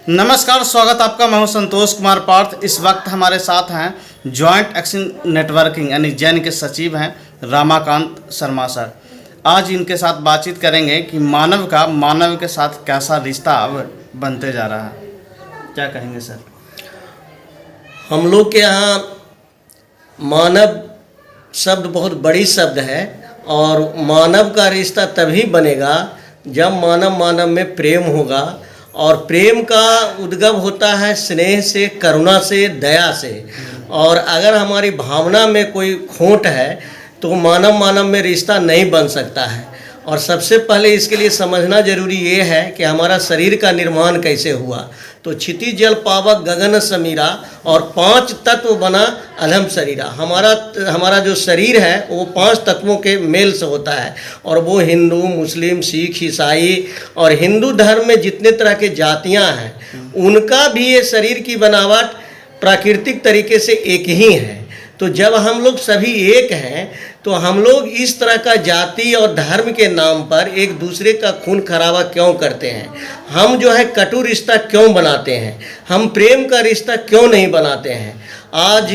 नमस्कार, स्वागत आपका। मैं हूं संतोष कुमार पार्थ। इस वक्त हमारे साथ हैं जॉइंट एक्शन नेटवर्किंग यानी जैन के सचिव हैं रामाकांत शर्मा सर। आज इनके साथ बातचीत करेंगे कि मानव के साथ कैसा रिश्ता अब बनते जा रहा है। क्या कहेंगे सर? हम लोग के यहाँ मानव शब्द बहुत बड़ी शब्द है और मानव का रिश्ता तभी बनेगा जब मानव में प्रेम होगा। और प्रेम का उद्गम होता है स्नेह से, करुणा से, दया से। और अगर हमारी भावना में कोई खोट है तो मानव में रिश्ता नहीं बन सकता है। और सबसे पहले इसके लिए समझना जरूरी ये है कि हमारा शरीर का निर्माण कैसे हुआ। तो क्षिति जल पावक गगन समीरा और 5 तत्व बना अधम शरीरा। हमारा जो शरीर है वो 5 तत्वों के मेल से होता है। और वो हिंदू, मुस्लिम, सिख, ईसाई और हिंदू धर्म में जितने तरह के जातियां हैं उनका भी ये शरीर की बनावट प्राकृतिक तरीके से एक ही है। तो जब हम लोग सभी एक हैं तो हम लोग इस तरह का जाति और धर्म के नाम पर एक दूसरे का खून खराबा क्यों करते हैं? हम जो है कटु रिश्ता क्यों बनाते हैं? हम प्रेम का रिश्ता क्यों नहीं बनाते हैं? आज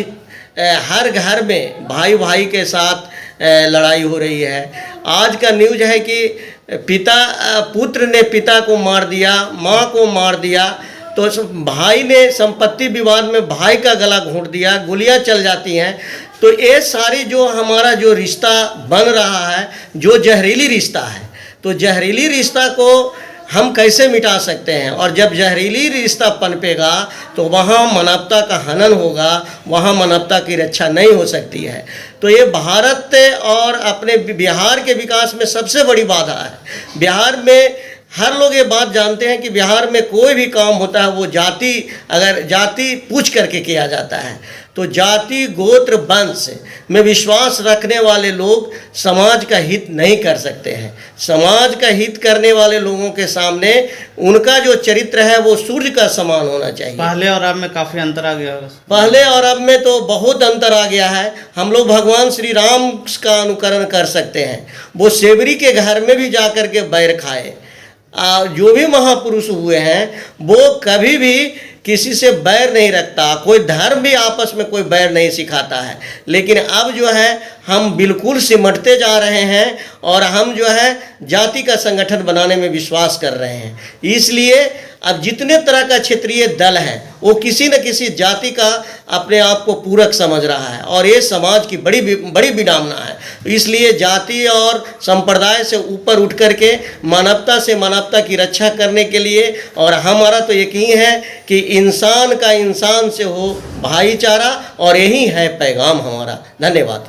हर घर में भाई भाई के साथ लड़ाई हो रही है। आज का न्यूज़ है कि पुत्र ने पिता को मार दिया, माँ को मार दिया, तो भाई ने संपत्ति विवाद में भाई का गला घोंट दिया, गोलियां चल जाती हैं। तो ये सारी जो हमारा जो रिश्ता बन रहा है, जो जहरीली रिश्ता है, तो जहरीली रिश्ता को हम कैसे मिटा सकते हैं? और जब जहरीली रिश्ता पनपेगा तो वहाँ मानवता का हनन होगा, वहाँ मानवता की रक्षा नहीं हो सकती है। तो ये भारत और अपने बिहार के विकास में सबसे बड़ी बाधा है। बिहार में हर लोग ये बात जानते हैं कि बिहार में कोई भी काम होता है वो जाति पूछ करके किया जाता है। तो जाति, गोत्र, वंश में विश्वास रखने वाले लोग समाज का हित नहीं कर सकते हैं। समाज का हित करने वाले लोगों के सामने उनका जो चरित्र है वो सूर्य का समान होना चाहिए। पहले और अब में काफ़ी अंतर आ गया। पहले और अब में तो बहुत अंतर आ गया है। हम लोग भगवान श्री राम का अनुकरण कर सकते हैं। वो सेवरी के घर में भी जा कर के बैर खाए। जो भी महापुरुष हुए हैं वो कभी भी किसी से बैर नहीं रखता। कोई धर्म भी आपस में कोई बैर नहीं सिखाता है। लेकिन अब जो है हम बिल्कुल सिमटते जा रहे हैं और हम जो है जाति का संगठन बनाने में विश्वास कर रहे हैं। इसलिए अब जितने तरह का क्षेत्रीय दल है वो किसी न किसी जाति का अपने आप को पूरक समझ रहा है और ये समाज की बड़ी विडंबना है। इसलिए जाति और संप्रदाय से ऊपर उठ करके मानवता से मानवता की रक्षा करने के लिए, और हमारा तो यकीन है कि इंसान का इंसान से हो भाईचारा, और यही है पैगाम हमारा। धन्यवाद।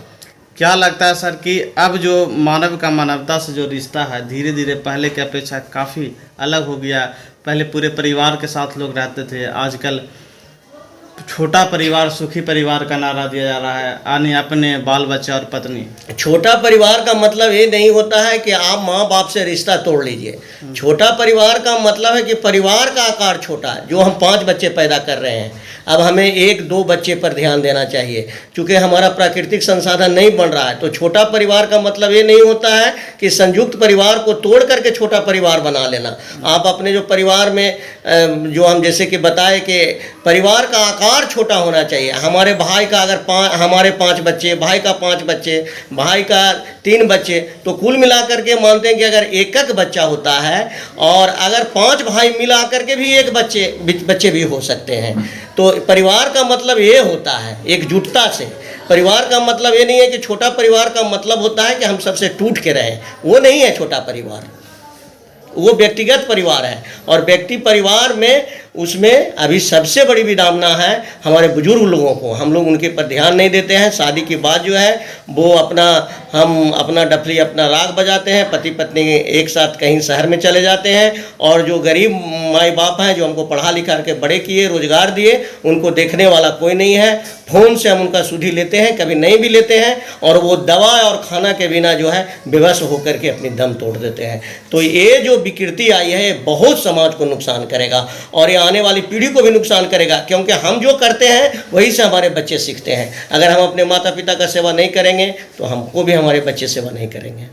क्या लगता है सर कि अब जो मानवता से जो रिश्ता है धीरे धीरे पहले की अपेक्षा काफ़ी अलग हो गया? पहले पूरे परिवार के साथ लोग रहते थे, आजकल छोटा परिवार सुखी परिवार का नारा दिया जा रहा है, यानी अपने बाल बच्चा और पत्नी। छोटा परिवार का मतलब ये नहीं होता है कि आप माँ बाप से रिश्ता तोड़ लीजिए। छोटा परिवार का मतलब है कि परिवार का आकार छोटा है। जो हम 5 बच्चे पैदा कर रहे हैं, अब हमें 1-2 बच्चे पर ध्यान देना चाहिए क्योंकि हमारा प्राकृतिक संसाधन नहीं बन रहा है। तो छोटा परिवार का मतलब ये नहीं होता है कि संयुक्त परिवार को तोड़ करके छोटा परिवार बना लेना। आप अपने जो परिवार में जो हम जैसे कि बताए कि परिवार का आकार छोटा होना चाहिए। हमारे भाई का अगर हमारे 5 बच्चे, भाई का 5 बच्चे, भाई का 3 बच्चे, तो कुल मिलाकर के मानते हैं कि अगर एक बच्चा होता है और अगर 5 भाई मिला करके भी एक बच्चे भी हो सकते हैं। तो परिवार का मतलब ये होता है एकजुटता से। परिवार का मतलब ये नहीं है कि छोटा परिवार का मतलब होता है कि हम सबसे टूट के रहें। वो नहीं है छोटा परिवार, वो व्यक्तिगत परिवार है। और व्यक्ति परिवार में उसमें अभी सबसे बड़ी विडंबना है हमारे बुजुर्ग लोगों को। हम लोग उनके पर ध्यान नहीं देते हैं। शादी के बाद जो है वो हम अपना डफली, अपना राग बजाते हैं, पति पत्नी एक साथ कहीं शहर में चले जाते हैं। और जो गरीब माई बाप हैं जो हमको पढ़ा लिखा के बड़े किए, रोजगार दिए, उनको देखने वाला कोई नहीं है। फ़ोन से हम उनका सुधि लेते हैं, कभी नहीं भी लेते हैं, और वो दवा और खाना के बिना जो है बेबस होकर के अपनी दम तोड़ देते हैं। तो ये जो विकृति आई है ये बहुत समाज को नुकसान करेगा और ये आने वाली पीढ़ी को भी नुकसान करेगा। क्योंकि हम जो करते हैं वही से हमारे बच्चे सीखते हैं। अगर हम अपने माता पिता का सेवा नहीं करेंगे तो हमको भी हमारे बच्चे सेवा नहीं करेंगे।